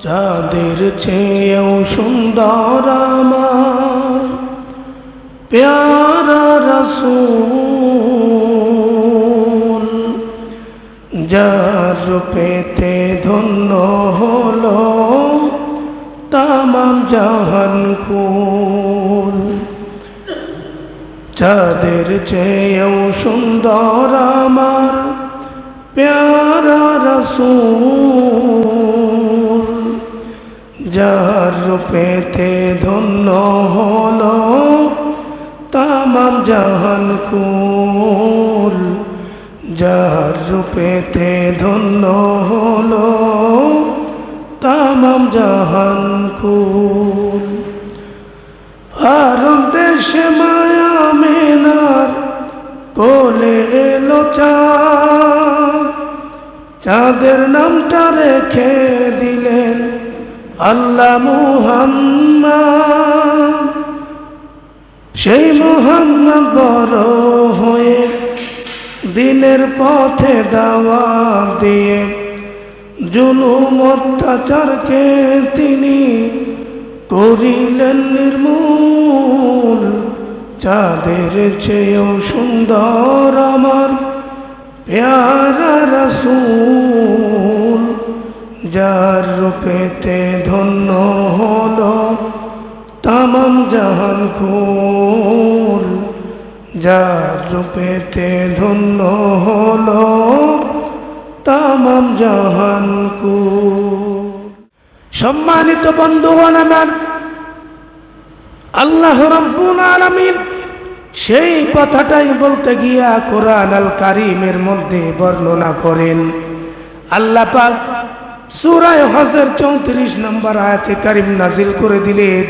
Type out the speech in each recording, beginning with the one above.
চাঁদের চেয়েও সুন্দর আমার প্যারা রাসূল, যার রূপেতে ধন্য হলো তামাম জাহান কুল। চাঁদের চেয়েও সুন্দর আমার প্যারা রাসূল, যার রূপেতে ধন্য হলো তামাম জাহান কুল, যার রূপেতে ধন্য হলো তামাম জাহান কুল। আরব দেশে মায়া মেনার কোলে এলো চাঁদ, চাঁদের নামটা রেখে দিলেন আল্লাহ মুহাম্মদ। সেই মুহাম্মদ বড় হয়ে দিনের পথে দাওয়াত দিয়ে জুলুম অত্যাচারকে তিনি করিলেন নির্মূল। চাঁদের চেয়েও সুন্দর আমার প্যারা রাসূল, যার রূপেতে ধন্য হলো তামাম জাহান কুল, যার রূপেতে ধন্য হলো তামাম জাহান কুল। সম্মানিত বন্ধুগণ আমার, আল্লাহ রাব্বুল আলামিন সেই কথাটাই বলতে গিয়া কোরআন আল কারীমের মধ্যে বর্ণনা করেন। আল্লাহ পাক সূরা হজের 34 নম্বর আয়াতে কারীম নাজিল করে দিলেন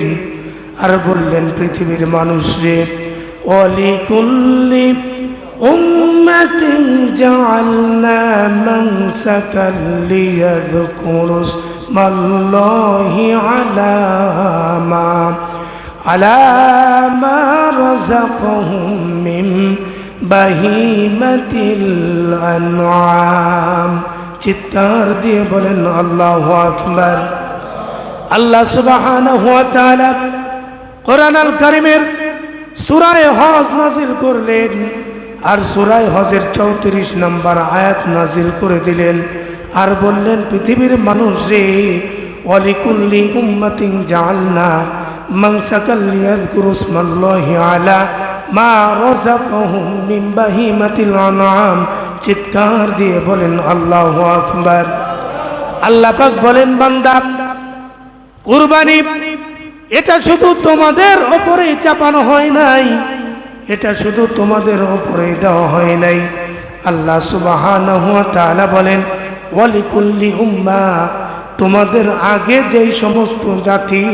আর বললেন, পৃথিবীর মানুষরে, ওয়ালিকুল্লি উম্মাতিন জাআলনা মানসাকান লিয়াযকুরু ইসমাল্লাহি আলা মা রাযাকাহুম মিন বাহিমাতিল আনআম। চিৎকার দিয়ে বলেন আল্লাহু আকবার। আল্লাহ সুবহানাহু ওয়া তাআলা কোরআন আল কারীমের সূরা হজ নাযিল করলেন আর সূরা হজের 34 নম্বর আয়াত নাযিল করে দিলেন আর বললেন, পৃথিবীর মানুষ রে, ওয়ালিকুল্লি উম্মাতিন জাআলনা মানসাকাল লিয়াযকুরু ইসমাল্লাহি আলা মা রাযাকাহুম মিন বাহিমাতিল আনআম। চিৎকার দিয়ে বলেন আল্লাহু আকবার। আল্লাহ পাক বলেন, বান্দা, কুরবানি এটা শুধু তোমাদের উপরেই চাপানো হয় নাই, এটা শুধু তোমাদের উপরেই দেওয়া হয় নাই। আল্লাহ সুবহানাহু ওয়া তাআলা বলেন, ওয়ালিকুল্লি উম্মাহ, তোমাদের আগে যেই সমস্ত জাতি,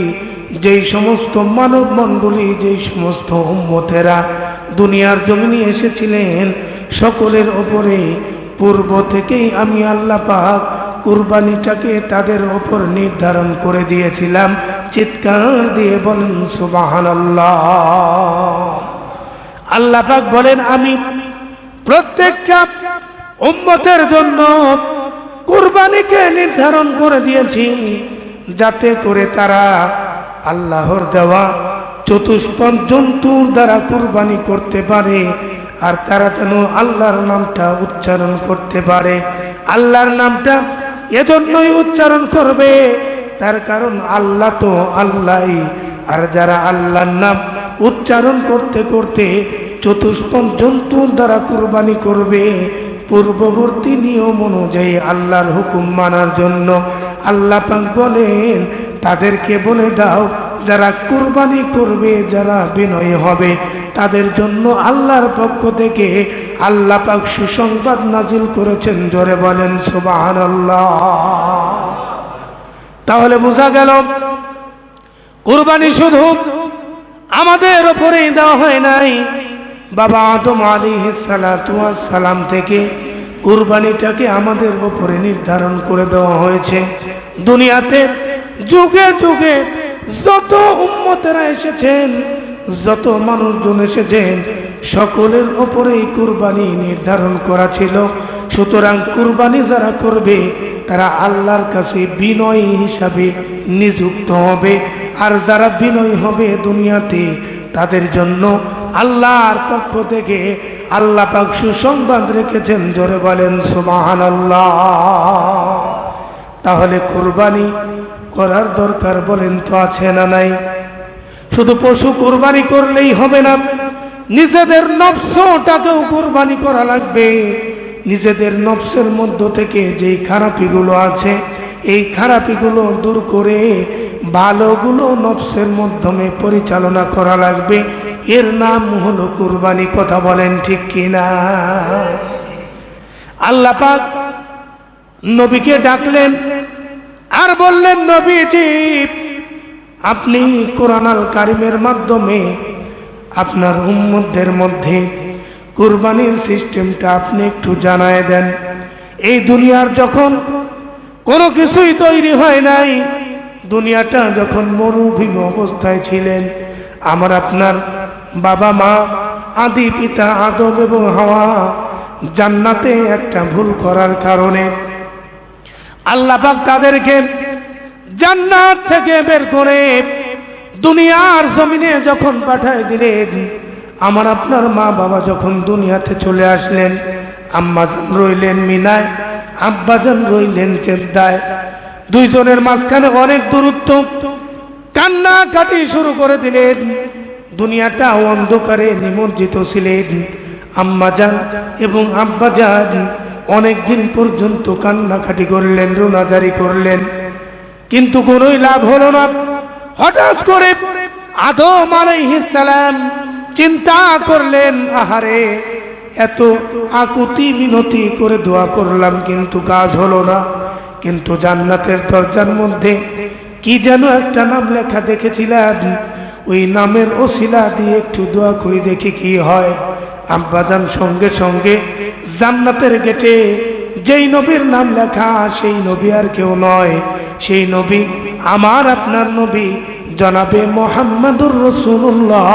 যেই সমস্ত মানব মণ্ডলী, যেই সমস্ত উম্মতেরা দুনিয়ার জমিনে এসেছিলেন, সকলের উপরে পূর্ব থেকেই আমি আল্লাহ পাক কুরবানিটাকে তাদের উপর নির্ধারণ করে দিয়েছিলাম। চিৎকার দিয়ে বলেন সুবহানাল্লাহ। আল্লাহ পাক বলেন, আমি প্রত্যেকটা উম্মতের জন্য কুরবানিকে নির্ধারণ করে দিয়েছি, যাতে করে তারা আল্লাহর দেওয়া চতুষ্পদ জন্তুর দ্বারা কুরবানি করতে পারে আর তারা যেন আল্লাহর নামটা উচ্চারণ করতে পারে। আল্লাহর নামটা এজন্যই উচ্চারণ করবে, তার কারণ আল্লাহ তো আল্লাহই, আর যারা আল্লাহর নাম উচ্চারণ করতে করতে চতুষ্পদ জন্তুর দ্বারা কুরবানি করবে, পূর্ববর্তী নিয়ম অনুযায়ী আল্লাহর হুকুম মানার জন্য আল্লাহ পাক বলেন, তাদেরকে বলে দাও, যারা কুরবানি করবে, যারা বিনয়ী হবে, তাদের জন্য আল্লাহর পক্ষ থেকে আল্লাহ পাক সুসংবাদ নাজিল করেছেন। জোরে বলেন সুবহানাল্লাহ। তাহলে বোঝা গেল, কুরবানি শুধু আমাদের উপরেই দেওয়া হয় নাই। বাবা আদম আলাইহিস সালাতু ওয়াস সালাম থেকে কুরবানিটাকে আমাদের উপরে নির্ধারণ করে দেওয়া হয়েছে। দুনিয়াতে যুগে যুগে যত উম্মতেরা এসেছেন, যত মানুষজন এসেছেন, সকলের উপরেই কুরবানি নির্ধারণ করা ছিল। সুতরাং কুরবানি যারা করবে তারা আল্লাহর কাছে বিনয় হিসাবে নিযুক্ত হবে। আর যারা বিনয় হবে দুনিয়াতে, তাদের জন্য আল্লাহর পক্ষ থেকে আল্লাহ পাক সুসংবাদ রেখেছেন। জোরে বলেন সুবহানাল্লাহ। তাহলে কুরবানি করার দরকার বলেন তো আছে না নাই? শুধু পশু কুরবানি করলেই হবে না, নিজেদের নফসটাকেও কুরবানি করা লাগবে। নিজেদের নফসের মধ্য থেকে যেই খারাপিগুলো আছে, এই খারাপিগুলো দূর করে ভালোগুলো নফসের মাধ্যমে পরিচালনা করা লাগবে। এর নাম হলো কুরবানি। কথা বলেন ঠিক কিনা? আল্লাহ পাক নবীকে ডাকলেন আর বললেন, নবীজি আপনি কোরআন আল কারিমের মাধ্যমে আপনার উম্মতদের মধ্যে কুরবানির সিস্টেমটা আপনি একটু জানায় দেন। এই দুনিয়ার যখন কোনো কিছুই তৈরি হয় নাই, দুনিয়াটা যখন মরুভূমি অবস্থায় ছিলেন, আমার আপনার বাবা মা আদি পিতা আদম এবং হাওয়া জান্নাতে একটা ভুল করার কারণে আল্লাহ পাক তাদেরকে জান্নাত থেকে বের করে দুনিয়ার জমিনে যখন পাঠায় দিলেন, আমার আপনার মা বাবা যখন দুনিয়াতে চলে আসলেন, আম্মাজান রইলেন মিনায়, আব্বাজান রইলেন জেদ্দায়। দুইজনের মাঝখানে অনেক দূরত্ব। কান্না কাটি শুরু করে দিলেন। দুনিয়াটা অন্ধকারে নিমজ্জিত ছিলেন। আম্মাজান এবং আব্বাজান অনেকদিন পর্যন্ত কান্নাকাটি করলেন, রোনাজারি করলেন, কিন্তু কোনোই লাভ হলো না। হঠাৎ করে আদম আলাইহিস সালাম চিন্তা করলেন, আহারে এত আকুতি মিনতি করে দোয়া করলাম কিন্তু কাজ হলো না। কিন্তু জান্নাতের দরজার মধ্যে কি যেন একটা নাম লেখা দেখেছিলাম, ওই নামের ওসিলা দিয়ে একটু দোয়া করি দেখি কি হয়। আব্বাজান সঙ্গে সঙ্গে জান্নাতের গেটে যেই নবীর নাম লেখা, সেই নবী আর কেউ নয়, সেই নবী আমার আপনার নবী জনাবে মুহাম্মাদুর রাসূলুল্লাহ।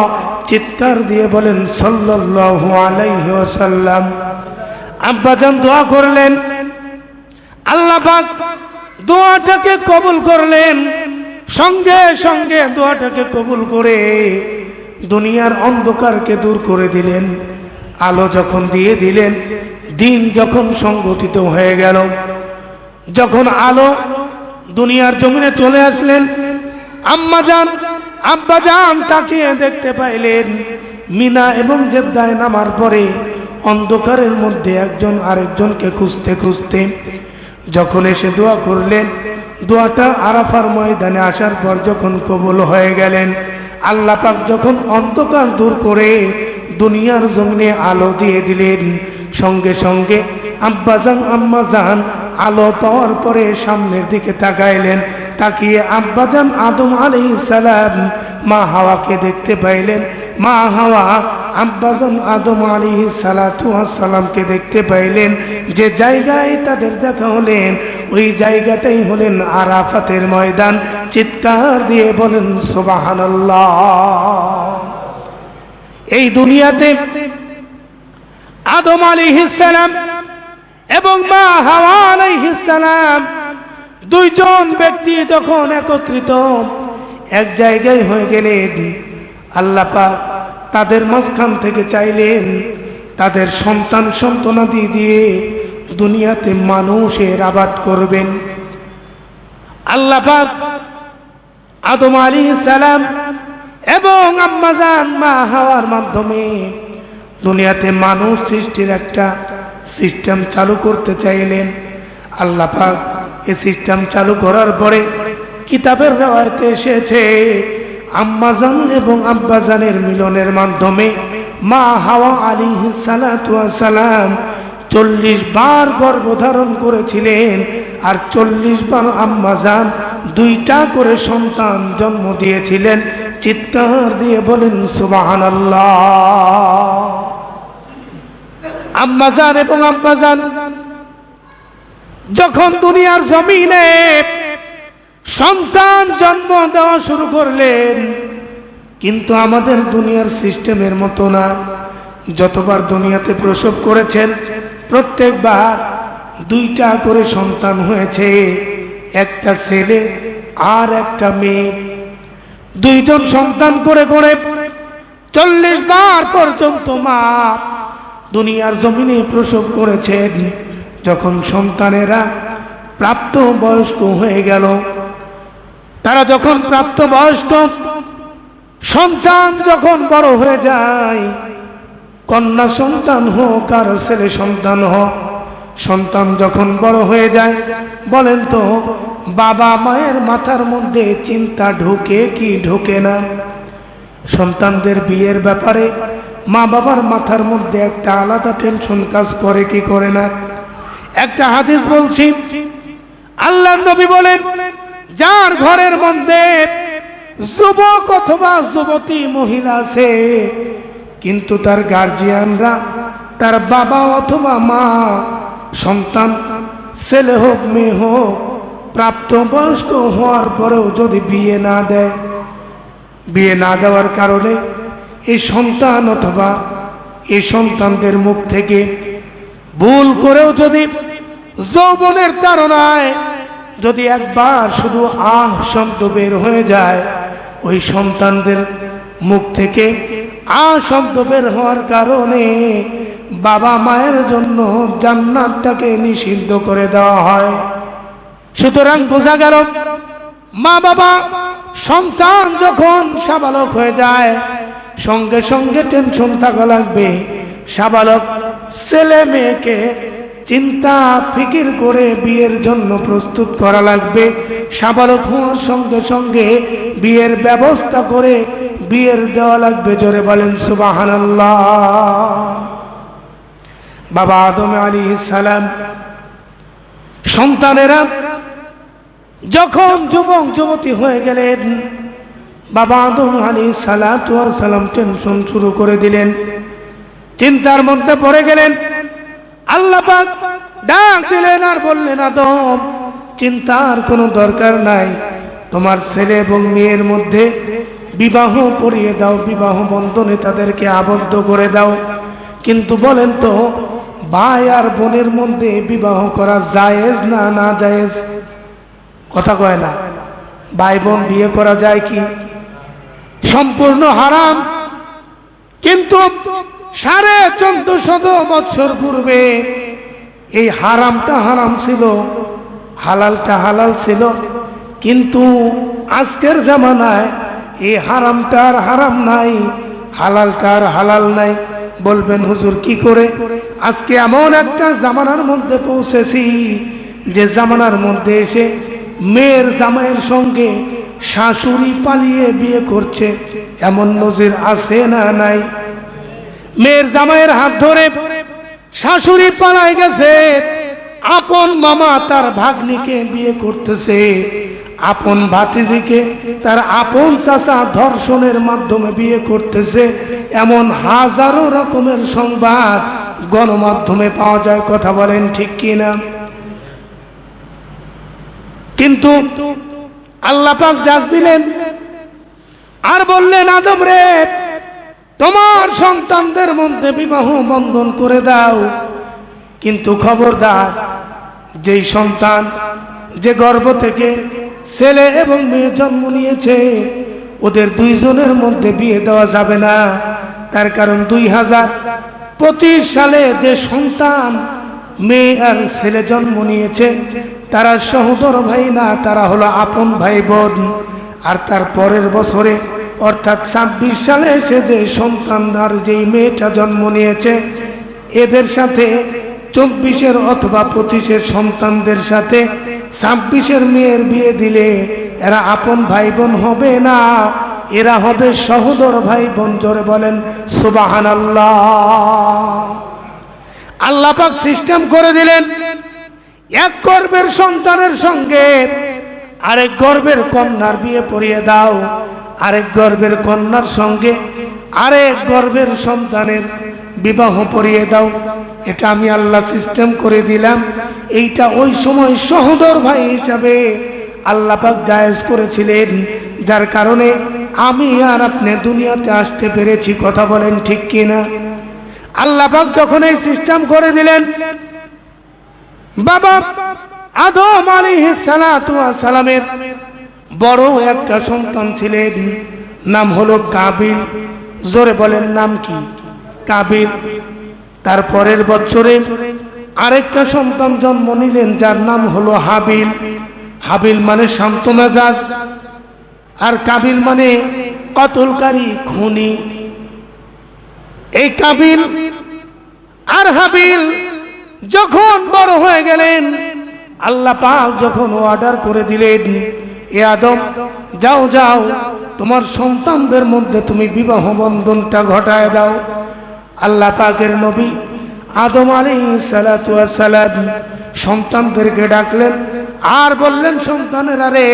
চিৎকার দিয়ে বলেন সাল্লাল্লাহু আলাইহি ওয়াসাল্লাম। আব্বাজান দোয়া করলেন, আল্লাহ পাক দোয়াটাকে কবুল করলেন। সঙ্গে সঙ্গে দোয়াটাকে কবুল করে দুনিয়ার অন্ধকারকে দূর করে দিলেন। আলো যখন দিয়ে দিলেন, দিন যখন সংগঠিত হয়ে গেল, যখন আলো দুনিয়ার জমিনে চলে আসলেন, আম্মাজান আব্বাজান তাকিয়ে দেখতে পাইলেন মিনা এবং জেদ্দায় নামার পরে অন্ধকারের মধ্যে একজন আরেকজনকে খুঁজতে খুঁজতে যখন এসে দোয়া করলেন, দোয়াটা আরাফার ময়দানে আসার পর যখন কবুল হয়ে গেলেন, আল্লাহ পাক যখন অন্ধকার দূর করে দুনিয়ার জমিনে আলো দিয়ে দিলেন, সঙ্গে সঙ্গে আব্বাজান আম্মাজান আলো পাওয়ার পরে সামনের দিকে তাকাইলেন। তাকিয়ে আব্বাজান আদম আলাইহিস সালাম মা হাওয়াকে দেখতে পাইলেন। মা হাওয়া আব্বাজান আদম আলাইহিস সালাতু ওয়াস সালামকে দেখতে পাইলেন। যে জায়গায় তাদের দেখা হলেন, ওই জায়গাটাই হলেন আরাফাতের ময়দান। চিৎকার দিয়ে বলেন সুবহানাল্লাহ। এই দুনিয়াতে আদম আলাইহিস সালাম এবং মা হাওয়া আলাইহিস সালাম দুইজন ব্যক্তি যখন একত্রিত এক জায়গায় হয়ে গেলেন, আল্লাহ পাক তাদের মাঝখান থেকে চাইলেন তাদের সন্তান সন্তানাদি দিয়ে দুনিয়াতে মানুষের আবাদ করবেন। আল্লাহ পাক আদম আলাইহিস সালাম এবং আম্মাজান মা হাওয়ার মাধ্যমে দুনিয়াতে মানুষ সৃষ্টির একটা সিস্টেম চালু করতে চাইলেন। আল্লাহ পাক এই সিস্টেম চালু করার পরে কিতাবের রওয়ায়াতে এসেছে, আম্মাজান এবং আব্বাজানের মিলনের মাধ্যমে মা হাওয়া আলাইহিস সালাতু ওয়াস সালাম 40 বার গর্ভধারণ করেছিলেন। আর 40 বার আম্মাজান 2টা করে সন্তান জন্ম দিয়েছিলেন। চিৎকার দিয়ে বলেন সুবহানাল্লাহ। আম্মাজান এবং আব্বাজান যখন দুনিয়ার জমিনে সন্তান জন্ম দেওয়া শুরু করলেন, কিন্তু আমাদের দুনিয়ার সিস্টেমের মতো না। যতবার দুনিয়াতে প্রসব করেছেন, প্রত্যেকবার দুইটা করে সন্তান হয়েছে, একটা ছেলে আর একটা মেয়ে। দুইজন সন্তান করে করে 40 বার পর্যন্ত মা দুনিয়ার জমিনে প্রসব করেছেন। যখন সন্তানেরা প্রাপ্ত বয়স্ক হয়ে গেল, তারা যখন প্রাপ্ত বয়স্ক, সন্তান যখন বড় হয়ে যায়, কন্যা সন্তান হোক আর ছেলে সন্তান হোক, সন্তান যখন বড় হয়ে যায়, বলেন তো বাবা মায়ের মাথার মধ্যে চিন্তা ঢোকে কি ঢোকে না? সন্তানদের বিয়ের ব্যাপারে মা বাবার মাথার মধ্যে একটা আলাদা টেনশন কাজ করে কি করে না? একটা হাদিস বলছি, আল্লাহর নবী বলেন, যার ঘরের মধ্যে যুবক অথবা যুবতী মহিলা আছে, কিন্তু তার গার্জিয়ানরা, তার বাবা অথবা মা, সন্তান ছেলে হোক মেয়ে হোক, প্রাপ্তবয়স্ক হওয়ার পরেও যদি বিয়ে না দেয়, বিয়ে না দেওয়ার কারণে এই সন্তান অথবা এই সন্তানদের মুখ থেকে ভুল করেও যদি যৌবনের তাড়নায় যদি একবার শুধু আহ শব্দ বের হয়ে যায়, ওই সন্তানদের মুখ থেকে আহ শব্দ বের হওয়ার কারণে বাবা মায়ের জন্য জান্নাতটাকে নিষিদ্ধ করে দেওয়া হয়। সুতরাং বোঝা গেল, মা বাবা সন্তান যখন সাবালক হয়ে যায়, সঙ্গে সঙ্গে টেনশন থাকা লাগবে। সাবালক ছেলে মেয়েকে চিন্তা ফিকির করে বিয়ের জন্য প্রস্তুত করা লাগবে। সাবালক হওয়ার সঙ্গে সঙ্গে বিয়ের ব্যবস্থা করে বিয়ের দেওয়া লাগবে। জোরে বলেন সুবহানাল্লাহ। বাবা আদম আলাইহিস সালাম সন্তানেরা যখন যুবক যুবতী হয়ে গেলেন, বাবা আদম আলাইহিস সালাম টেনশন শুরু করে দিলেন, চিন্তার মধ্যে পড়ে গেলেন। আল্লাহ পাক ডাক দিলেন আর বললেন, আদম, চিন্তার কোনো দরকার নাই, তোমার ছেলে এবং মেয়ের মধ্যে বিবাহ পড়িয়ে দাও, বিবাহ বন্ধনে তাদেরকে আবদ্ধ করে দাও। কিন্তু বলেন তো, ভাই আর বোনের মধ্যে বিবাহ করা জায়েজ না না জায়েজ? কথা কয় না। ভাই বোন বিয়ে করা যায় কি? সম্পূর্ণ হারাম। কিন্তু 1450 বছর পূর্বে এই হারামটা হারাম ছিল, হালালটা হালাল ছিল। কিন্তু আজকের জামানায় এই হারামটা আর হারাম নাই, হালালটা আর হালাল নাই। বলবেন হুজুর কি করে? আজকে এমন একটা জামানার মধ্যে পৌঁছেছি যে জামানার মধ্যে এসে মেয়ের জামাইয়ের সঙ্গে শাশুড়ি পালিয়ে বিয়ে করছে, এমন নজির আছে না নাই? মেয়ের জামাইয়ের হাত ধরে শাশুড়ি পালায় গেছে, আপন মামা তার ভাগ্নিকে বিয়ে করতেছে, আপন ভাতিজিকে তার আপন চাচা ধর্ষণের মাধ্যমে বিয়ে করতেছে। এমন হাজারো রকমের সংবাদ গণমাধ্যমে পাওয়া যায়। কথা বলেন ঠিক কিনা? কিন্তু আল্লাহ পাক ডাক দিলেন আর বললেন, আদম রে, তোমার সন্তানদের মধ্যে বিবাহ বন্ধন করে দাও। কিন্তু খবরদার, যেই সন্তান যে গর্ভ থেকে ছেলে এবং মেয়ে জন্ম নিয়েছে, ওদের দুইজনের মধ্যে বিয়ে দেওয়া যাবে না। তার কারণ 2025 সালে যে সন্তান মেয়ে আর ছেলে জন্ম নিয়েছে, তারা সহোদর ভাই না, তারা হলো আপন ভাই বোন। আর তার পরের বছরে অর্থাৎ 26 সালে এসে যে সন্তান আর যেই মেয়েটা জন্ম নিয়েছে, এদের সাথে 24-এর অথবা 25-এর সন্তানদের সাথে 26-এর মেয়ের বিয়ে দিলে এরা আপন ভাই বোন হবে না, এরা হবে সহোদর ভাই বোন। জোরে বলেন সুবহানাল্লাহ। আল্লাহ পাক সিস্টেম করে দিলেন, এক গর্ভের সন্তানের সঙ্গে আরেক গর্ভের কন্যার বিয়ে পড়িয়ে দাও, আরেক গর্ভের কন্যার সঙ্গে আরেক গর্ভের সন্তানের বিবাহ পড়িয়ে দাও। এটা আমি আল্লাহ সিস্টেম করে দিলাম। এইটা ওই সময় সহোদর ভাই হিসাবে আল্লাহ পাক জায়েজ করেছিলেন, যার কারণে আমি আর আপনি দুনিয়াতে আসতে পেরেছি। কথা বলেন ঠিক কিনা? আল্লাহ পাক যখন এই সিস্টেম করে দিলেন, বাবা আদম আলাইহিস সালাতু ওয়াস সালামের বড় একটা সন্তান ছিলেন, নাম হলো কাবিল। জোরে বলেন নাম কি? কাবিল। তারপরের বছরে আরেকটা সন্তান জন্ম নিলেন, যার নাম হলো হাবিল। হাবিল মানে শান্ত মেজাজ, আর কাবিল মানে কতলকারী, খুনি। এই কাবিল আর হাবিল যখন বড় হয়ে গেলেন, আল্লাহ পাক যখন অর্ডার করে দিলেন, এ আদম যাও যাও, তোমার সন্তানদের মধ্যে তুমি বিবাহ বন্ধনটা ঘটায় দাও। আল্লাহ পাকের নবী আদম আলাইহিস সালাতু ওয়াস সালাম সন্তানদেরকে ডাকলেন আর বললেন, সন্তানেরা রে,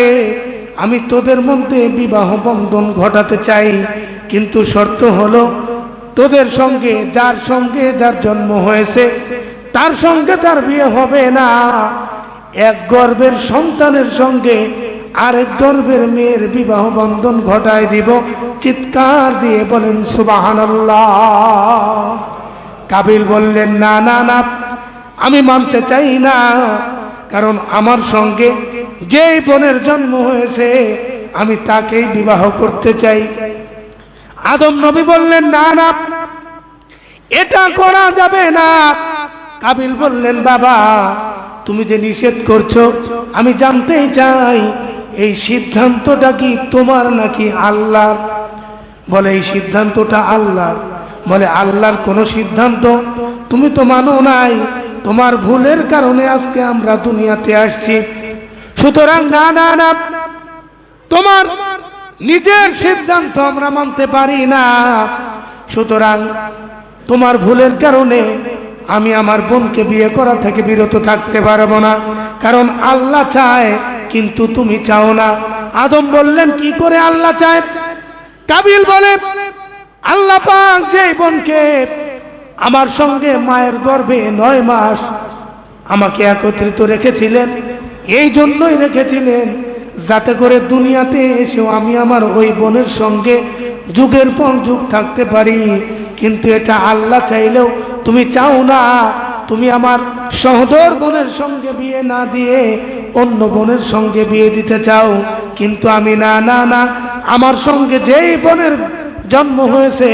আমি তোদের মধ্যে বিবাহ বন্ধন ঘটাতে চাই, কিন্তু শর্ত হলো তোদের সঙ্গে যার জন্ম হয়েছে তার সঙ্গে তার বিয়ে হবে না। এক গর্ভের সন্তানের সঙ্গে আরেক গর্ভের মেয়ের বিবাহ বন্ধন ঘটায় দিব। চিৎকার দিয়ে বলেন সুবহানাল্লাহ। কাবিল বললেন, না না না, আমি মানতে চাই না, কারণ আমার সঙ্গে যেই বোনের জন্ম হয়েছে আমি তাকেই বিবাহ করতে চাই। আদম নবী বললেন, না না, এটা করা যাবে না। কাবিল বললেন, বাবা তুমি যে নিষেধ করছো, আমি জানতেই চাই এই সিদ্ধান্তটা কি তোমার নাকি আল্লাহর? বলে এই সিদ্ধান্তটা আল্লাহর। বলে আল্লাহর কোন সিদ্ধান্ত তুমি তো মানো নাই, তোমার ভুলের কারণে আজকে আমরা দুনিয়াতে আসছি, সুতরাং না না না, তোমার নিজের সিদ্ধান্ত আমরা মানতে পারি না, সুতরাং তোমার ভুলের কারণে আমি আমার বোনকে বিয়ে করা থেকে বিরত থাকতে পারবো না, কারণ আল্লাহ চায় কিন্তু তুমি চাও না। আদম বললেন, কি করে আল্লাহ চায়? কাবিল বলে, আল্লাহ পাক যে বোনকে আমার সঙ্গে মায়ের গর্ভে 9 মাস আমাকে একত্রিত রেখেছিলেন, এই জন্যই রেখেছিলেন যাতে করে দুনিয়াতে এসেও আমি আমার ওই বোনের সঙ্গে যুগের পর যুগ থাকতে পারি। কিন্তু এটা আল্লাহ চাইলেও তুমি চাও না, তুমি আমার সহোদর বোনের সঙ্গে বিয়ে না দিয়ে অন্য বোনের সঙ্গে বিয়ে দিতে চাও, কিন্তু আমি না না না, আমার সঙ্গে যেই বোনের জন্ম হয়েছে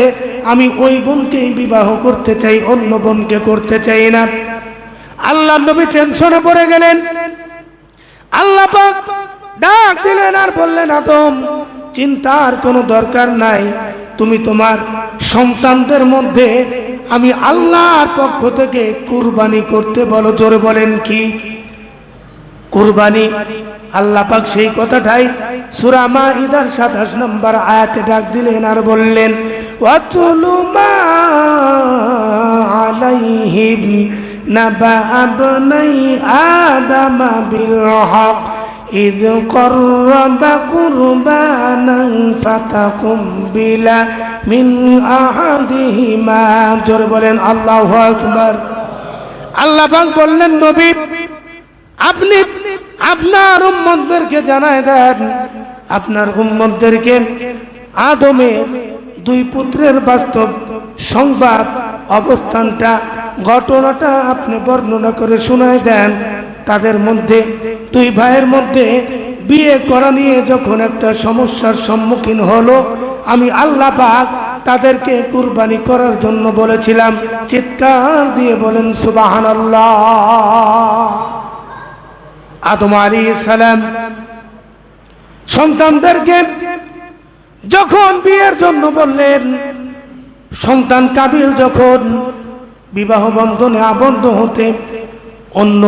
আমি ওই বোনকেই বিবাহ করতে চাই, অন্য বোনকে করতে চাই না। আল্লাহ নবী টেনশনে পড়ে গেলেন। আল্লাহ পাক ডাক দিলেন আর বললেন, আদম চিন্তার কোনো দরকার নাই, তুমি তোমার সন্তানদের মধ্যে আমি আল্লাহর পক্ষ থেকে কুরবানি করতে বলো। জোরে বলেন কি কুরবানি? আল্লাহ পাক সেই কথাটাই সূরা মাইদার 27 নম্বর আয়াতে ডাক দিলেন আর বললেন, ওয়াতুলু মা আলাইহিম নাবা আবনাই আদম বিল হক إذ قرب قربانا فتقبل من أحدهما। জোরে বলেন আল্লাহু আকবার। আল্লাহ পাক বললেন, নবী আপনি আপনার উম্মতদেরকে জানায় দেন, আপনার উম্মতদেরকে আদমের 2 পুত্রের বাস্তব সংবাদ, অবস্থানটা, ঘটনাটা আপনি বর্ণনা করে শোনায় দেন। তাদের মধ্যে 2 ভাইয়ের মধ্যে বিয়ে করা নিয়ে যখন একটা সমস্যার সম্মুখীন হলো, আমি আল্লাহ পাক তাদেরকে কুরবানি করার জন্য বলেছিলাম। চিৎকার দিয়ে বলেন সুবহানাল্লাহ। আদম আলাইহিস সালাম সন্তানদেরকে যখন বিয়ের জন্য বললেন, সন্তান কাবিল যখন বিবাহ বন্ধনে আবদ্ধ হতে অন্য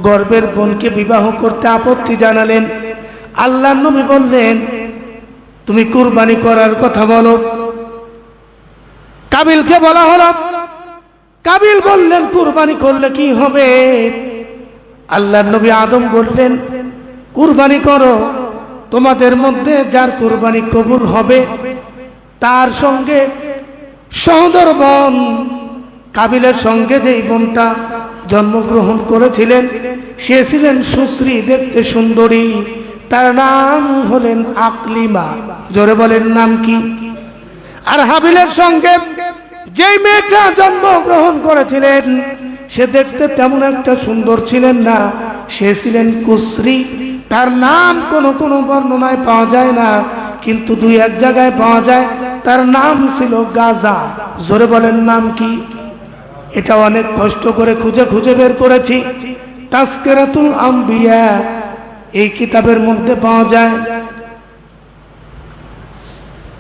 গর্ভের বোনকে বিবাহ করতে আপত্তি জানালেন, আল্লাহর নবী বললেন, তুমি কুরবানি করার কথা বলো। কাবিলকে বলা হলো, কাবিল বললেন, কুরবানি করলে কি হবে? আল্লাহর নবী আদম বললেন, কুরবানি করো, তোমাদের মধ্যে যার কুরবানি কবুল হবে তার সঙ্গে সহোদর বোন কাবিলের সঙ্গে যেই বোনটা জন্মগ্রহণ করেছিলেন সে ছিলেন সুশ্রী, দেখতে সুন্দরী, তার নাম হলেন আকলিমা। জোরে বলেন নাম কি? আর হাবিলের সঙ্গে যেই মেয়েটা জন্মগ্রহণ করেছিলেন সে দেখতে তেমন একটা সুন্দর ছিলেন না, সে ছিলেন কুশ্রী। তার নাম কোন কোন বর্ণনায় পাওয়া যায় না, কিন্তু দুই এক জায়গায় পাওয়া যায়। তার নাম ছিল গাজা। জোরে বলেন নাম কি? এটা অনেক কষ্ট করে খুঁজে খুঁজে বের করেছি। তাজকিরাতুল আম্বিয়া এই কিতাবের মধ্যে পাওয়া যায়।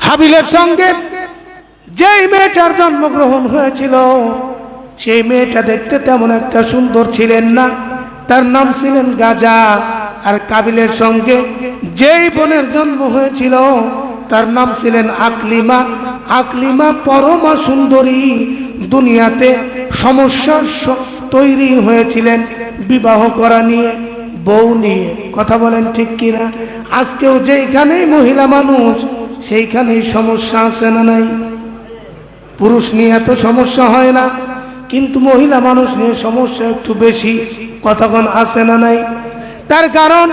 হাবিলের সঙ্গে যেই মেয়েটার জন্মগ্রহণ হয়েছিল, সেই মেয়েটা দেখতে তেমন একটা সুন্দর ছিলেন না, তার নাম ছিলেন গাজা। আর কাবিলের সঙ্গে যেই বোনের জন্ম হয়েছিল, তার নাম ছিলেন আকলিমা। আকলিমা পরমা সুন্দরী। দুনিয়াতে সমস্যা তৈরি হয়েছিলেন বিবাহ করা নিয়ে, বউ নিয়ে। কথা বলেন ঠিক কিনা? আজকেও যেইখানেই মহিলা মানুষ, সেইখানেই সমস্যা আছে না নাই? পুরুষ নিয়ে এত সমস্যা হয় না, কিন্তু মহিলা মানুষ নিয়ে সমস্যা একটু বেশি। কতক্ষণ আছে না নাই? তার কারণ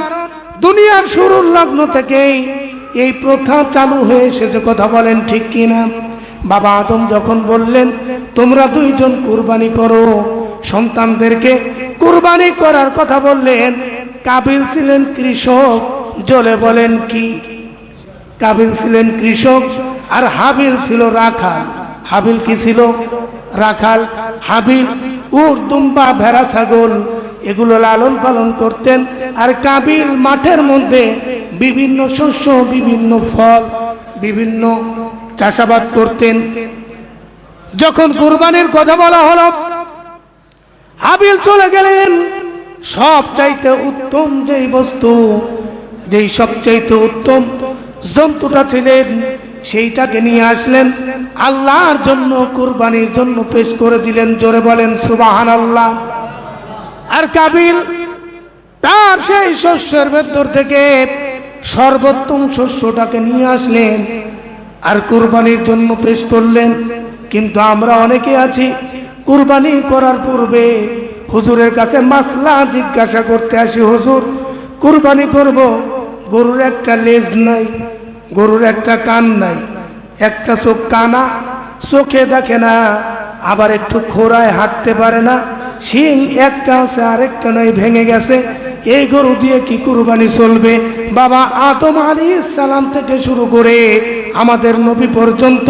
দুনিয়ার শুরুর লগ্ন থেকেই এই প্রথা চালু হয়ে এসেছে। কথা বলেন ঠিক কিনা? বাবা আদম যখন বললেন তোমরা দুইজন কুরবানি করো, সন্তানদেরকে কুরবানি করার কথা বললেন। কাবিল ছিলেন কৃষক। জলে বলেন কি? কাবিল ছিলেন কৃষক আর হাবিল ছিল রাখাল। হাবিল কি ছিল? রাখাল। হাবিল উট, দুম্বা, ভেড়া, ছাগল এগুলো লালন পালন করতেন, আর কাবিল মাঠের মধ্যে বিভিন্ন শস্য, বিভিন্ন ফল, বিভিন্ন চাষাবাদ করতেন। যখন কুরবানির কথা বলা হলো, হাবিল চলে গেলেন সবচাইতে উত্তম যেই বস্তু, যেই সবচাইতে উত্তম জন্তুটা ছিলেন, সেইটাকে নিয়ে আসলেন, আল্লাহর জন্য কুরবানির জন্য পেশ করে দিলেন। জোরে বলেন সুবহানাল্লাহ। আর কাবিল তার সেই শস্যের ভেতর থেকে সর্বোত্তম শস্যটাকে নিয়ে আসলেন আর কুরবানির জন্য পেশ করলেন। কিন্তু আমরা অনেকে আছি, কুরবানি করার পূর্বে হুজুরের কাছে মাসলা জিজ্ঞাসা করতে আসি, হুজুর কুরবানি করব, গরুর একটা লেজ নাই, গরুর একটা কান নাই, একটা চোখ কানা, চোখে দেখে না, আবার একটু খোরায় হাঁটতে পারে না, শিং একটা আছে আরেকটা নাই, ভেঙে গেছে, এই গরু দিয়ে কি কুরবানি চলবে? বাবা আদম আলাইহিস সালাম থেকে শুরু করে আমাদের নবী পর্যন্ত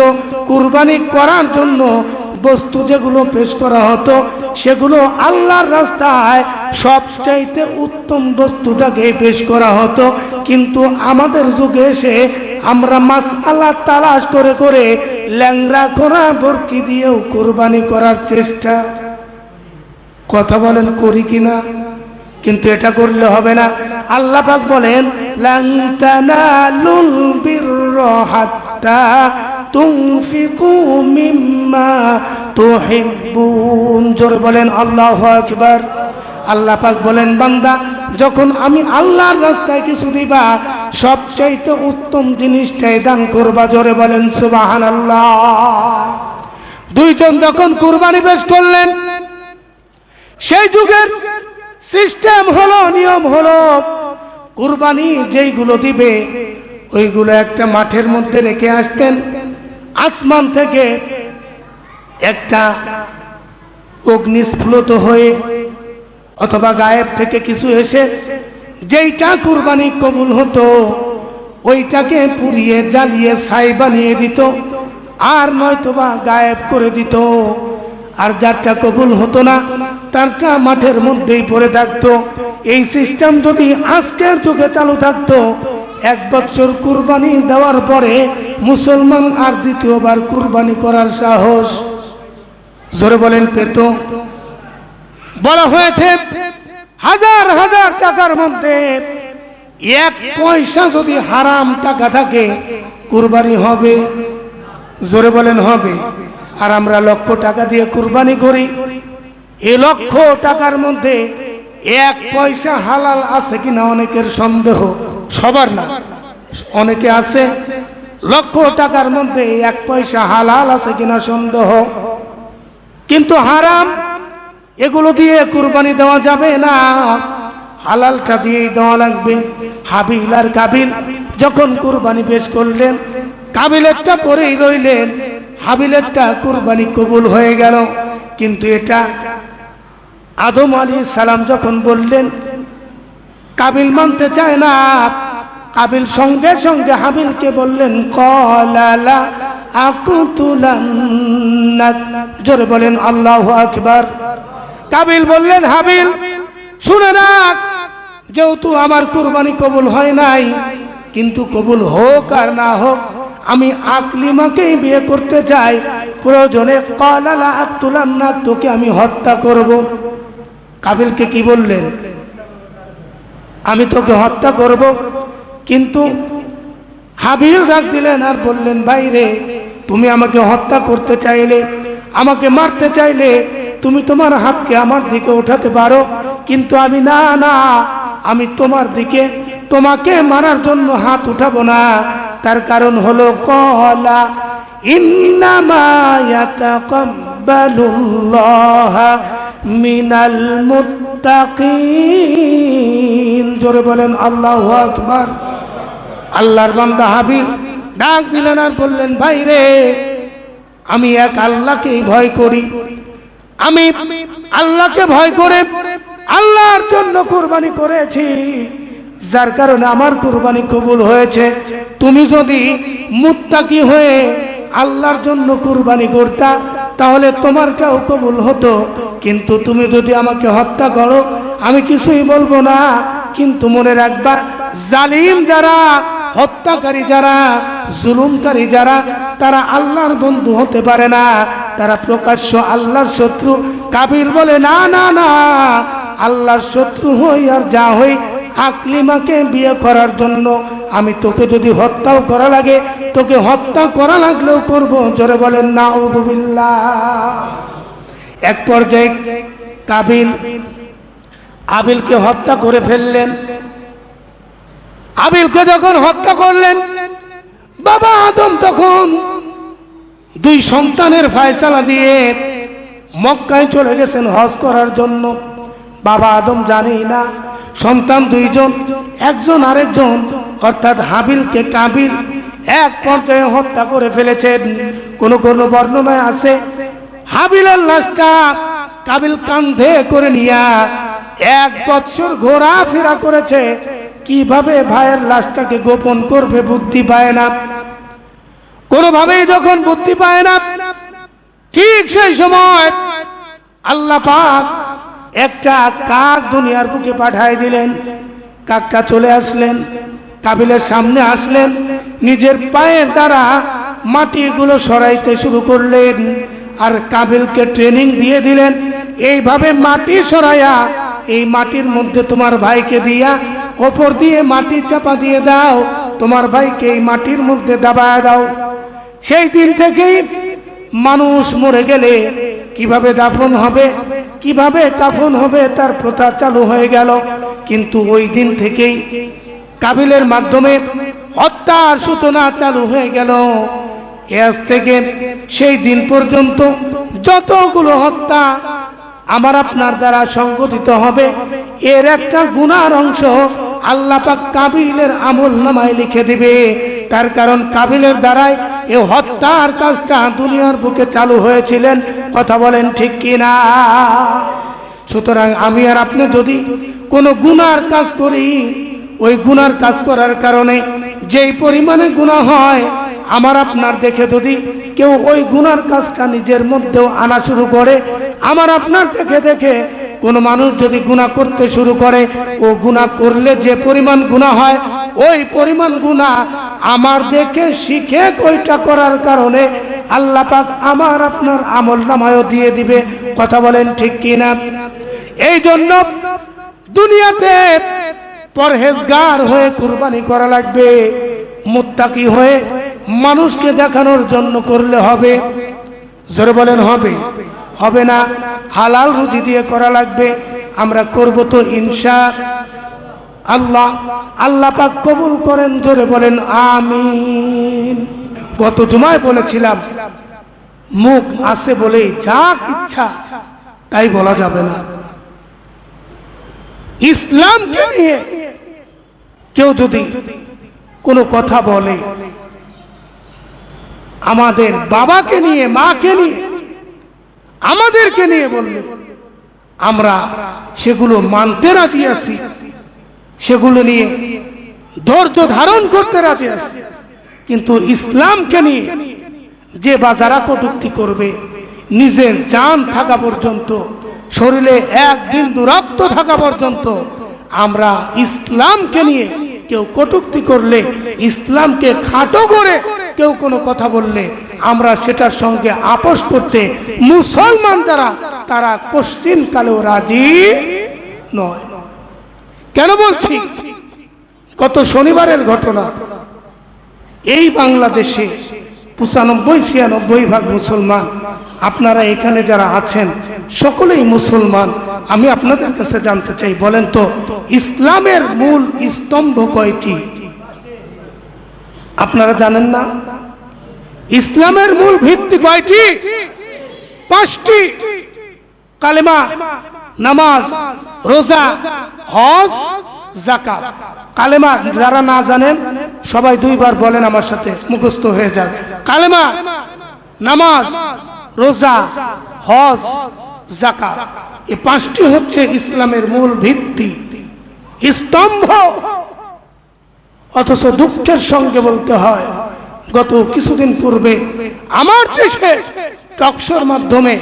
কুরবানি করার জন্য বস্তু যেগুলো পেশ করা হতো, সেগুলো আল্লাহর রাস্তায় সবচাইতে উত্তম বস্তুটাকে পেশ করা হতো। কিন্তু আমাদের যুগে এসে আমরা মাসআলা তালাশ করে করে ল্যাংড়া ঘোড়া বরকি দিয়েও কুরবানি করার চেষ্টা, কথা বলেন করি কিনা? কিন্তু এটা করলে হবে না। আল্লাহ পাক বলেন লান তানালুল বিররা হাত্তা তুনফিকু মিম্মা তুহিব্বুন। জোরে বলেন আল্লাহু আকবার। আল্লাহ পাক বলেন বান্দা, যখন আমি আল্লাহর রাস্তায় কিছু দিবা, সবচাইতে উত্তম জিনিসটাই দান করবা। জোরে বলেন সুবহানাল্লাহ। দুইজন যখন কুরবানি পেশ করলেন, সেই যুগের সিস্টেম হলো, নিয়ম হলো, কুরবানি যেইগুলো দিবে ওইগুলো একটা মাঠের মধ্যে রেখে আসতেন। আসমান থেকে একটা অগ্নিস্ফুলিত হয়ে অথবা গায়েব থেকে কিছু এসে যেইটা কুরবানি কবুল হতো, ওইটাকে পুড়িয়ে জ্বালিয়ে ছাই বানিয়ে দিত, আর নয়তোবা গায়েব করে দিত। আর যারটা কবুল হতো না, তারটা মাঠের মধ্যেই পড়ে থাকতো। এই সিস্টেম যদি আজকের যুগে চালু থাকতো, 1 বছর কুরবানি দেওয়ার পরে মুসলমান আর দ্বিতীয়বার কুরবানি করার সাহস, জোরে বলেন, পেত? বলা হয়েছে হাজার হাজার টাকার মধ্যে 1 পয়সা যদি হারাম টাকা থাকে, কুরবানি হবে? জোরে বলেন হবে? আর আমরা লক্ষ টাকা দিয়ে কুরবানি করি। এই লক্ষ টাকার মধ্যে 1 পয়সা হালাল আছে কিনা অনেকের সন্দেহ, সবার না, অনেকে আছে। লক্ষ টাকার মধ্যে 1 পয়সা হালাল আছে কিনা সন্দেহ। কিন্তু হারাম এগুলো দিয়ে কুরবানি দেওয়া যাবে না, হালালটা দিয়েই দেওয়া লাগবে। হাবিল আর কাবিল যখন কুরবানি পেশ করলেন, কাবিলেরটা পরেই রইলেন, হাবিলেরটা কুরবানি কবুল হয়ে গেল। কিন্তু এটা আদম আলাইহিস সালাম যখন বললেন, কাবিল মানতে চায় না। কাবিল সঙ্গে সঙ্গে হাবিলকে বললেন, ক্বালা লা আকুতুলান্নাক। জোরে বলেন আল্লাহু আকবার। কাবিল বললেন, হাবিল শুনে রাখ, যেহেতু আমার কুরবানি কবুল হয় নাই, কিন্তু কবুল হোক আর না হোক আমি আকলিমাকেই বিয়ে করতে চাই, প্রয়োজনে ক্বালা লা আকুতুলান্নাক, তোকে আমি হত্যা করব। কাবিলকে কি বললেন? আমি তোকে হত্যা করব। কিন্তু হাবিল ডাক দিলেন আর বললেন, ভাই রে, তুমি আমাকে হত্যা করতে চাইলে, আমাকে মারতে চাইলে তুমি তোমার হাতকে আমার দিকে উঠাতে পারো, কিন্তু আমি না, আমি তোমার দিকে তোমাকে মারার জন্য হাত উঠাবো না। তার কারণ হলো, ক্বালা ইন্নামা ইয়াতাকাব্বালুল্লাহু মিনাল মুত্তাকিন। জোরে বলেন আল্লাহু আকবার। আল্লাহর বান্দা হাবিল ডাক দিলেন আর বললেন, ভাই রে, আমি এক আল্লাহকেই ভয় করি, আমি আল্লাহকে ভয় করে আল্লাহর জন্য কুরবানি করেছি, যার কারণে আমার কুরবানি কবুল হয়েছে। তুমি যদি মুত্তাকি হয়ে আল্লাহর জন্য কুরবানি করতা, তাহলে তোমারটাও কবুল হতো। কিন্তু তুমি যদি আমাকে হত্যা করো, আমি কিছুই বলবো না। কিন্তু মনে রাখবা, জালিম যারা, হত্যাকারী যারা, জুলুমকারী যারা, তারা আল্লাহর বন্ধু হতে পারে না, তারা প্রকাশ্য আল্লাহর শত্রু। কাবিল বলে, না, আল্লাহর শত্রু হই আর যা হই, আকলিমাকে বিয়ে করার জন্য আমি তোকে যদি হত্যাও করা লাগে, তোকে হত্যা করা লাগলেও করব। জোরে বলেন নাউযুবিল্লাহ। এক পর্যায়ে কাবিল আবিলকে হত্যা করে ফেললেন। আবিলকে যখন হত্যা করলেন, বাবা আদম তখন দুই সন্তানের ফয়সালা দিয়ে মক্কায় চলে গেছেন হজ করার জন্য। বাবা আদম জানেই না সন্তান দুইজন, একজন আরেকজন, অর্থাৎ হাবিলকে কাবিল এক পর্যায়ে হত্যা করে ফেলেছেন। কোন কোন বর্ণনায় আছে, হাবিলের লাশটা কাবিল কাঁধে করে নিয়া 1 বছর ঘোরাফেরা করেছে। কিভাবে ভাইয়ের লাশটাকে গোপন করবে বুদ্ধি পায় না, কোনোভাবেই যখন বুদ্ধি পায় না, ঠিক সেই সময় আল্লাহ পাক একটা কাক দুনিয়ার বুকে পাঠায় দিলেন। কাকটা চলে আসলেন, কাবিলের সামনে আসলেন, নিজের পায়ের দ্বারা মাটিগুলো সরাইতে শুরু করলেন আর কাবিলকে ট্রেনিং দিয়ে দিলেন, এইভাবে মাটি সরাইয়া এই মাটির মধ্যে তোমার ভাইকে দিয়া ওপর দিয়ে মাটি চাপা দিয়ে দাও, তোমার ভাইকে এই মাটির মধ্যে দাবায় দাও। সেই দিন থেকেই মানুষ মরে গেলে কিভাবে দাফন হবে, কিভাবে কাফন হবে, তার প্রথা চালু হয়ে গেল। কিন্তু ওই দিন থেকেই কাবিলের মাধ্যমে হত্যার সূচনা চালু হয়ে গেল। আজ থেকে সেই দিন পর্যন্ত যতগুলো হত্যা আমার আপনার দ্বারা সংগঠিত হবে, এর একটা গুনার অংশ আল্লাহ পাক কাবিলের আমলনামায় লিখে দিবে। তার কারণ কাবিলের দ্বারাই এই হত্যার কাজটা দুনিয়ার বুকে চালু হয়েছিলেন। কথা বলেন ঠিক কিনা? সুতরাং আমি আর আপনি যদি কোনো গুনার কাজ করি, ওই গুনার কাজ করার কারণে যেই পরিমাণে গুনাহ হয়, আমার আপনার দেখে যদি কেউ ওই গুনার কাজটা নিজের মধ্যেও আনা শুরু করে, আমার আপনার দেখে দেখে কোন মানুষ যদি গুনাহ করতে শুরু করে, ও গুনাহ করলে যে পরিমাণ গুনাহ হয়, ওই পরিমাণ গুনাহ আমার দেখে শিখে ওইটা করার কারণে আল্লাহ পাক আমার আপনার আমলনামায়ও দিয়ে দিবে। কথা বলেন ঠিক কিনা? এই জন্য দুনিয়াতে পরহেজগার হয়ে কুরবানি করা লাগবে, মুত্তাকি হয়ে মানুষকে দেখানোর জন্য করলে হবে। জোরে বলেন হবে? হবে না, হালাল রুজি দিয়ে করা লাগবে। আমরা করব তো ইনশাআল্লাহ। আল্লাহ পাক কবুল করেন। জোরে বলেন আমিন। গত জুমায় বলেছিলাম, মুখ আছে বলেই যা ইচ্ছা তাই বলা যাবে না। ইসলামকে নিয়ে কেউ যদি কোনো কথা বলে, আমাদের বাবাকে নিয়ে, মাকে নিয়ে, আমাদেরকে নিয়ে বললে আমরা সেগুলো মানতে রাজি আছি, সেগুলো নিয়ে ধৈর্য ধারণ করতে রাজি আছি। কিন্তু ইসলামকে নিয়ে যে বা যারা কটূক্তি করবে, নিজের জান থাকা পর্যন্ত, শরীরে এক বিন্দু রক্ত থাকা পর্যন্ত আমরা ইসলামকে নিয়ে কেউ কটূক্তি করলে, ইসলামকে খাটো করে কেউ কোনো কথা বললে, আমরা সেটার সঙ্গে আপোষ করতে মুসলমান যারা তারা কোশ্চিন কালেও রাজি নয়। কেন বলছি? গত শনিবারের ঘটনা। এই বাংলাদেশে 95-96% মুসলমান। আপনারা এখানে যারা আছেন সকলেই মুসলমান। আমি আপনাদের কাছে জানতে চাই, বলেন তো ইসলামের মূল স্তম্ভ কয়টি? আপনারা জানেন না? ইসলামের মূল ভিত্তি কয়টি? 5টি। কালেমা, নামাজ, রোজা, হজ, যাকাত। কালেমা যারা না জানেন সবাই 2 বার বলেন আমার সাথে, মুখস্থ হয়ে যাবে। কালেমা, নামাজ, রোজা, হজ, যাকাত, এই 5টি হচ্ছে ইসলামের মূল ভিত্তি, স্তম্ভ। অথচ দুঃখের সঙ্গে বলতে হয়, গত কিছুদিন পূর্বে আমার দেশে টকশোর মাধ্যমে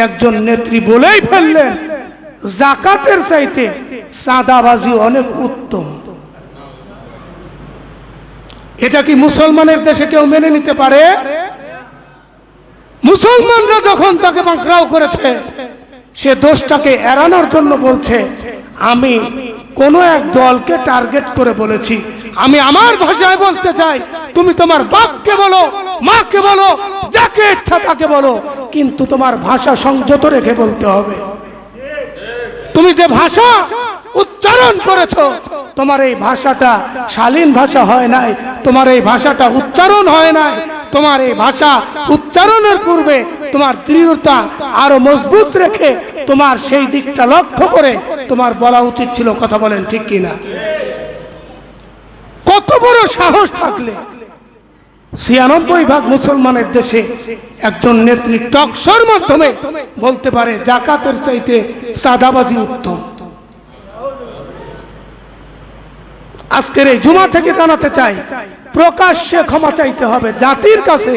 একজন নেত্রী বলেই ফেললেন, যাকাতের চাইতে চাঁদাবাজি অনেক উত্তম। এটা কি মুসলমানের দেশে কেউ মেনে নিতে পারে? মুসলমানরা যখন তাকে পাকড়াও করেছে, সে দোষটাকে এড়ানোর জন্য বলছে, আমি কোন এক দলকে টার্গেট করে বলেছি, আমি আমার ভাষায় বলতে চাই, তুমি তোমার বাপকে বলো, মাকে বলো, যাকে ইচ্ছা তাকে বলো, কিন্তু তোমার ভাষা সংযত রেখে বলতে হবে। তুমি যে ভাষা উচ্চারণ করেছো, তোমার এই ভাষাটা শালীন ভাষা হয় নাই, তোমার এই ভাষাটা উচ্চারণ হয় নাই। তোমার এই ভাষা উচ্চারণের পূর্বে তোমার দৃঢ়তা আরো মজবুত রেখে তোমার সেই দিকটা লক্ষ্য করে তোমার বলা উচিত ছিল। কথা বলেন ঠিক কিনা? কত বড় সাহস থাকলে 96% মুসলমানের দেশে একজন নেত্রী টকশোর মাধ্যমে বলতে পারে যাকাতের চাইতে চাঁদাবাজি উত্তম। আজকের এই জুমা থেকে জানাতে চাই, প্রকাশ্যে ক্ষমা চাইতে হবে জাতির কাছে,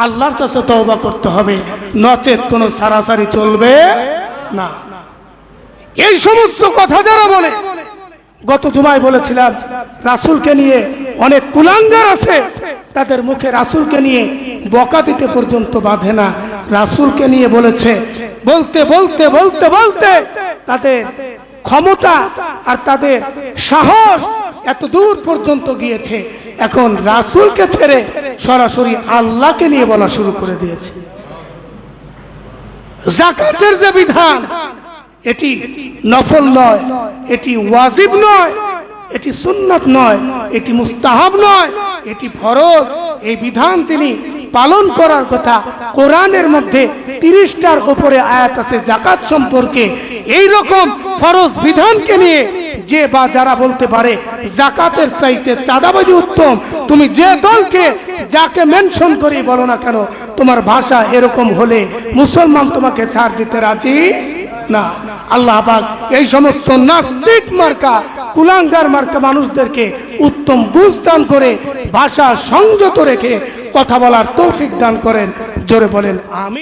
আল্লাহর কাছে তওবা করতে হবে, নচেত কোনো সারাসারি চলবে না। এই সমস্ত কথা যারা বলে, গত জুমায় বলেছিলাম রাসূলকে নিয়ে অনেক কুলাঙ্গার আছে, তাদের মুখে রাসূলকে নিয়ে বকা দিতে পর্যন্ত বাধে না। রাসূলকে নিয়ে বলেছে, বলতে বলতে বলতে বলতে তাদের ক্ষমতা আর তাদের সাহস এত দূর পর্যন্ত গিয়েছে, এখন রাসূলকে ছেড়ে সরাসরি আল্লাহকে নিয়ে বলা শুরু করে দিয়েছে। যাকাতের যে বিধান, এটি নফল নয়, এটি ওয়াজিব নয়, এটি সুন্নাত নয়, এটি মুস্তাহাব নয়, এটি ফরজ। এই বিধান তিনি পালন করার কথা। কোরআনের মধ্যে 30টার উপরে আয়াত আছে যাকাত সম্পর্কে। এই রকম ফরজ বিধানকে নিয়ে যে বা যারা বলতে পারে যাকাতের চাইতে চাঁদাবাজি উত্তম, তুমি যে দলকে যাকে মেনশন করে বলো না কেন, তোমার ভাষা এরকম হলে মুসলমান তোমাকে ছাড় দিতে রাজি না। আল্লাহ পাক এই সমস্ত নাস্তিক মার্কা, কুলাঙ্গার মার্কা মানুষদেরকে উত্তম বুঝ দান করে ভাষা সংযত রেখে কথা বলার তৌফিক দান করেন। জোরে বলেন আমিন।